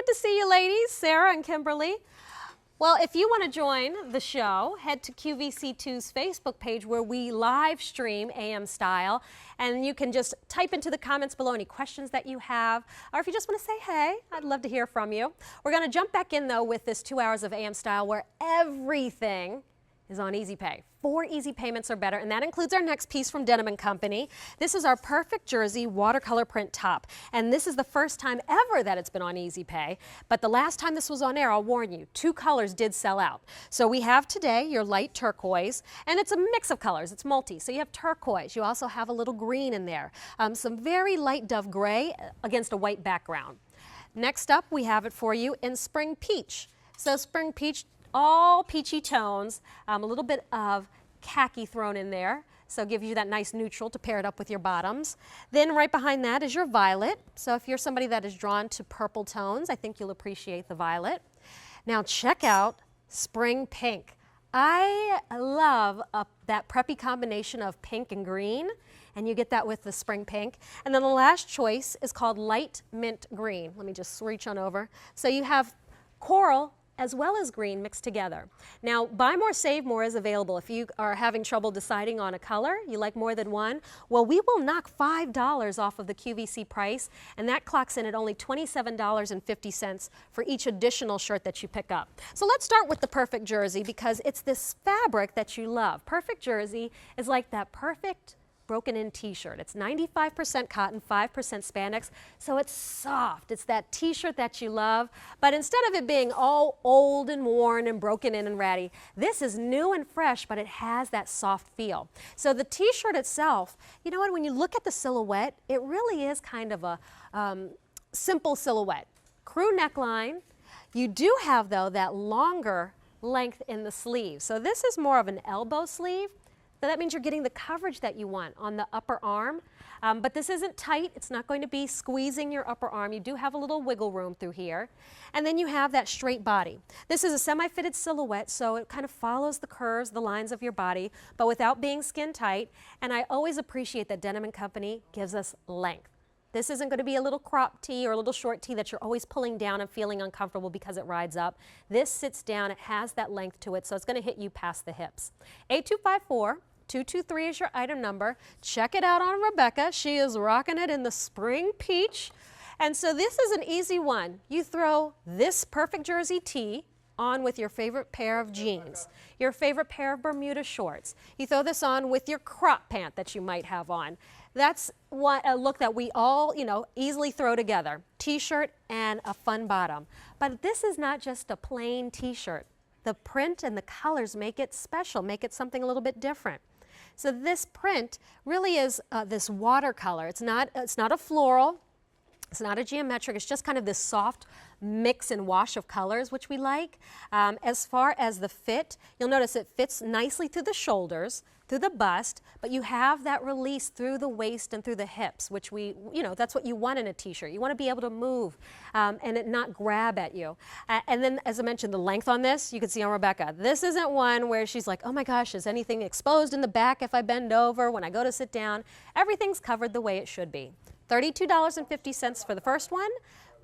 good to see you ladies, Sarah and Kimberly. Well, if you want to join the show, head to QVC2's Facebook page where we live stream AM Style, and you can just type into the comments below any questions that you have, or if you just want to say hey, I'd love to hear from you. We're going to jump back in though with this 2 hours of AM Style where everything is on Easy Pay. 4 easy payments or better, and that includes our next piece from Denim & Company. This is our perfect jersey watercolor print top, and this is the first time ever that it's been on Easy Pay, but the last time this was on air, I'll warn you, 2 colors did sell out. So we have today your light turquoise, and it's a mix of colors, it's multi. So you have turquoise, you also have a little green in there, some very light dove gray against a white background. Next up, we have it for you in spring peach. So spring peach, all peachy tones, a little bit of khaki thrown in there, so it gives you that nice neutral to pair it up with your bottoms. Then right behind that is your violet. So if you're somebody that is drawn to purple tones, I think you'll appreciate the violet. Now check out spring pink. I love that preppy combination of pink and green, and you get that with the spring pink. And then the last choice is called light mint green. Let me just reach on over. So you have coral as well as green mixed together. Now, Buy More, Save More is available. If you are having trouble deciding on a color, you like more than one, well, we will knock $5 off of the QVC price, and that clocks in at only $27.50 for each additional shirt that you pick up. So let's start with the perfect jersey because it's this fabric that you love. Perfect jersey is like that perfect broken in t-shirt. It's 95% cotton, 5% spandex, so it's soft. It's that t-shirt that you love, but instead of it being all old and worn and broken in and ratty, this is new and fresh, but it has that soft feel. So the t-shirt itself, you know what, when you look at the silhouette, it really is kind of a simple silhouette. Crew neckline. You do have, though, that longer length in the sleeve. So this is more of an elbow sleeve. So that means you're getting the coverage that you want on the upper arm, but this isn't tight. It's not going to be squeezing your upper arm. You do have a little wiggle room through here. And then you have that straight body. This is a semi-fitted silhouette, so it kind of follows the curves, the lines of your body, but without being skin tight. And I always appreciate that Denim & Company gives us length. This isn't going to be a little crop tee or a little short tee that you're always pulling down and feeling uncomfortable because it rides up. This sits down, it has that length to it, so it's going to hit you past the hips. 8254-223 is your item number. Check it out on Rebecca. She is rocking it in the spring peach. And so this is an easy one. You throw this perfect jersey tee on with your favorite pair of jeans, your favorite pair of Bermuda shorts. You throw this on with your crop pant that you might have on. That's a look that we all, easily throw together. T-shirt and a fun bottom. But this is not just a plain t-shirt. The print and the colors make it special, make it something a little bit different. So this print really is this watercolor. It's not a floral. It's not a geometric. It's just kind of this soft mix and wash of colors, which we like. As far as the fit, you'll notice it fits nicely through the shoulders, through the bust, but you have that release through the waist and through the hips, which that's what you want in a t-shirt. You want to be able to move and it not grab at you. And then, as I mentioned, the length on this, you can see on Rebecca. This isn't one where she's like, oh my gosh, is anything exposed in the back if I bend over when I go to sit down? Everything's covered the way it should be. $32.50 for the first one.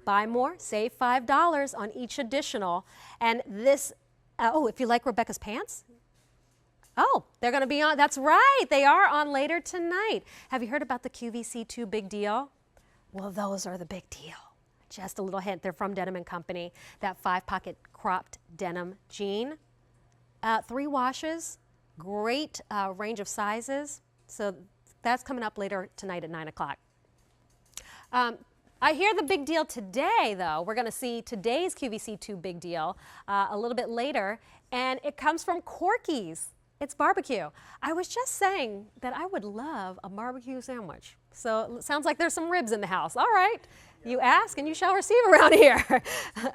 Buy more, save $5 on each additional. And this, if you like Rebecca's pants, they're going to be on. That's right. They are on later tonight. Have you heard about the QVC2 Big Deal? Well, those are the big deal. Just a little hint. They're from Denim & Company. That 5-pocket cropped denim jean. 3 washes. Great range of sizes. So that's coming up later tonight at 9 o'clock. I hear the big deal today, though. We're going to see today's QVC2 Big Deal a little bit later, and it comes from Corky's. It's barbecue. I was just saying that I would love a barbecue sandwich. So it sounds like there's some ribs in the house. All right. You ask and you shall receive around here.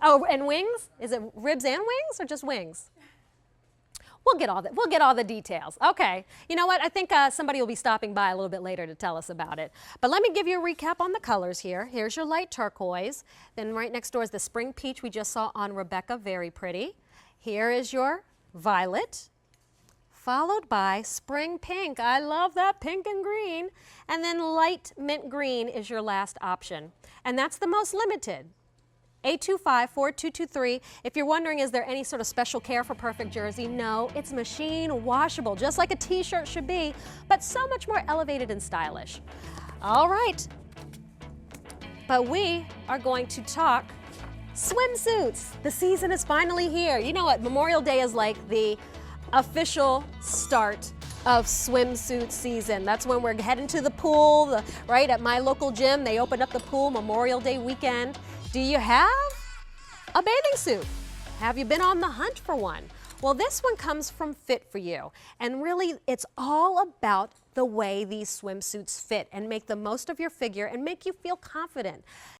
Oh, and wings? Is it ribs and wings or just wings? We'll get all the details. Okay. You know what? I think somebody will be stopping by a little bit later to tell us about it. But let me give you a recap on the colors here. Here's your light turquoise. Then right next door is the spring peach we just saw on Rebecca. Very pretty. Here is your violet, followed by spring pink. I love that pink and green. And then light mint green is your last option. And that's the most limited. 825-4223. If you're wondering, is there any sort of special care for Perfect Jersey? No, it's machine washable, just like a t-shirt should be, but so much more elevated and stylish. All right, but we are going to talk swimsuits. The season is finally here. You know what? Memorial Day is like the official start of swimsuit season. That's when we're heading to the pool, right? At my local gym, they opened up the pool Memorial Day weekend. Do you have a bathing suit? Have you been on the hunt for one? Well, this one comes from Fit For You, and really it's all about the way these swimsuits fit and make the most of your figure and make you feel confident.